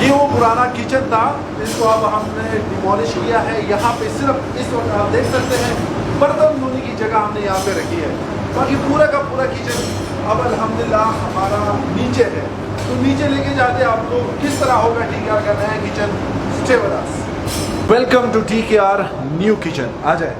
ये वो पुराना किचन था, इसको अब हमने डिमोलिश किया है। यहाँ पे सिर्फ इस वक्त आप देख सकते हैं बर्तन धोने की जगह हमने यहाँ पे रखी है। बाकी पूरा का पूरा किचन अब अल्हम्दुलिल्लाह हमारा नीचे है। तो नीचे लेके जाते हैं आपको किस तरह होगा TKR का नया kitchen. Stay with us. Welcome to TKR new kitchen. आ जाए।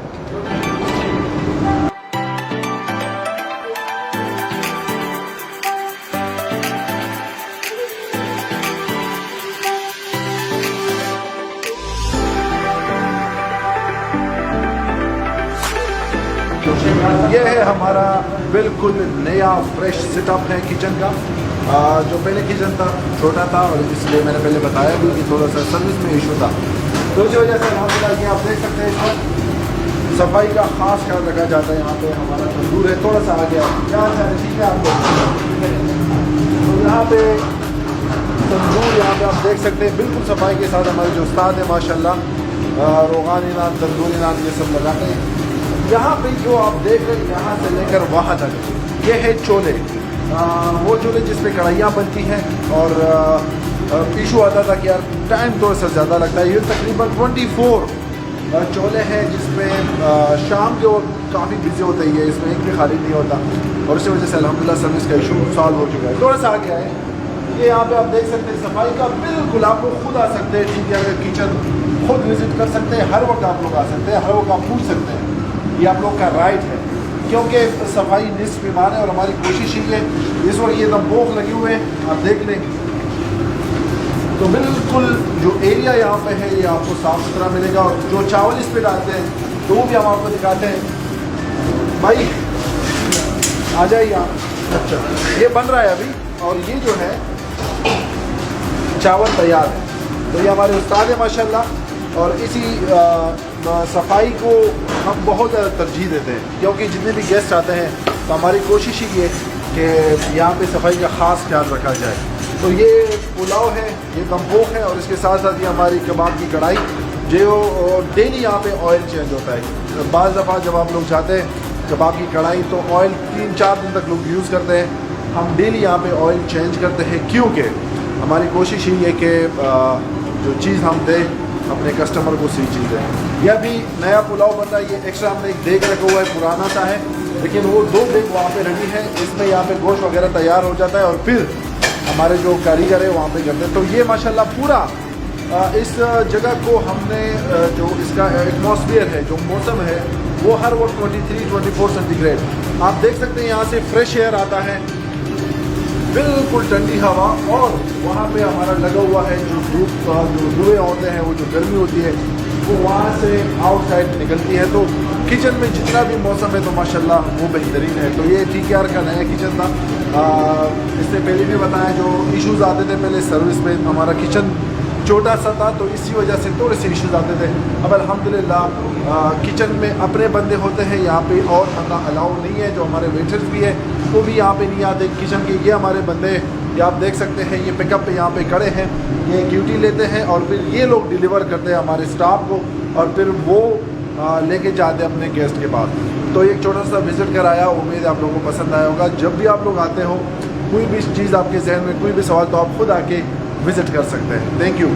ये है हमारा बिल्कुल नया फ्रेश सेटअप है किचन का। जो पहले किचन था छोटा था और इसलिए मैंने पहले बताया भी कि थोड़ा सा सर्विस में इशू था, तो इसी वजह से अल्हम्दुलिल्लाह ये आप देख सकते हैं इस वक्त सफाई का खास ख्याल रखा जाता है। यहाँ पे हमारा तंदूर है, थोड़ा सा आ गया क्या ठीक है आपको। तो यहाँ पे तंदूर यहाँ पे आप देख सकते हैं बिल्कुल सफाई के साथ हमारे जो उस्ताद है माशाल्लाह रोगानी नान तंदूरी नान ये सब लगाते हैं। यहाँ पे जो आप देख रहे हैं यहाँ से लेकर वहाँ तक ये है चोले। वो चोले जिसपे कढ़ाइयाँ बनती हैं और इशू आता था कि यार टाइम थोड़ा सा ज़्यादा लगता है। ये तकरीबन 24 चोले हैं जिसमें शाम के वक्त काफ़ी बिजी होते ही है, इसमें एक भी खाली नहीं होता और इसी वजह से अल्हम्दुलिल्लाह सर्विस का इशू सॉल्व हो चुका है। थोड़ा सा आ गया है। ये यहाँ पे आप देख सकते हैं सफाई का बिल्कुल आप लोग खुद आ सकते हैं। ठीक है, किचन खुद विजिट कर सकते हैं, हर वक्त आप लोग आ सकते हैं, हर वक्त आप पूछ सकते हैं, ये आप लोग का राइट है क्योंकि सफाई निस्फ़ ईमान है। और हमारी कोशिश ही है, इस वक्त ये दमपोख लगे हुए हैं आप देख लें तो बिल्कुल जो एरिया यहाँ पे है ये आपको साफ़ सुथरा मिलेगा। और जो चावल इस पे डालते हैं तो वो भी हम आपको दिखाते हैं। भाई आ जाइए आप। अच्छा, ये बन रहा है अभी और ये जो है चावल तैयार है। तो ये हमारे उस्ताद है माशाल्लाह और इसी सफाई को हम बहुत ज़्यादा तरजीह देते हैं क्योंकि जितने भी गेस्ट आते हैं तो हमारी कोशिश ही है कि यहाँ पे सफाई का ख़ास ख्याल रखा जाए। तो ये पुलाव है, ये दमपोख है और इसके साथ साथ ये हमारी कबाब की कढ़ाई जो डेली यहाँ पे ऑयल चेंज होता है। बाज़ दफ़ा जब आप लोग जाते हैं कबाब की कढ़ाई तो ऑयल 3-4 दिन तक लोग यूज़ करते हैं। हम डेली यहाँ पे ऑयल चेंज करते हैं क्योंकि हमारी कोशिश ही है कि जो चीज़ हम दें अपने कस्टमर को सही चीज़ है। यह भी नया पुलाव बन रहा है। ये एक्स्ट्रा हमने एक देग रखा हुआ है, पुराना सा है लेकिन वो 2 देग वहाँ पे रेडी है। इसमें यहाँ पे गोश्त वगैरह तैयार हो जाता है और फिर हमारे जो कारीगर है वहाँ पे करते हैं। तो ये माशाल्लाह पूरा इस जगह को हमने जो इसका एटमॉस्फेयर है, जो मौसम है वो हर वक्त 23-24 सेंटीग्रेड आप देख सकते हैं। यहाँ से फ्रेश एयर आता है, बिल्कुल ठंडी हवा और वहाँ पे हमारा लगा हुआ है जो धूप जो धुएँ होते हैं, वो जो गर्मी होती है वो वहाँ से आउटसाइड निकलती है। तो किचन में जितना भी मौसम है तो माशाल्लाह वो बेहतरीन है। तो ये TKR का नया किचन था। इससे पहले भी बताया जो इश्यूज़ आते थे पहले सर्विस में, हमारा किचन छोटा सा था तो इसी वजह से थोड़े से इश्यूज़ आते थे। अब अल्हम्दुलिल्लाह किचन में अपने बंदे होते हैं, यहाँ पे और बंदा अलाउ नहीं है। जो हमारे वेटर्स भी है वो भी यहाँ पे नहीं आते किचन के। ये हमारे बंदे ये आप देख सकते हैं, ये पिकअप पे यहाँ पे खड़े हैं, ये ड्यूटी लेते हैं और फिर ये लोग डिलीवर करते हैं हमारे स्टाफ को और फिर वो लेके जाते हैं अपने गेस्ट के पास। तो एक छोटा सा विज़िट कर आया, उम्मीद है आप लोगों को पसंद आया होगा। जब भी आप लोग आते हो कोई भी चीज़ आपके जहन में कोई भी सवाल तो आप खुद आके विज़िट कर सकते हैं। Thank you.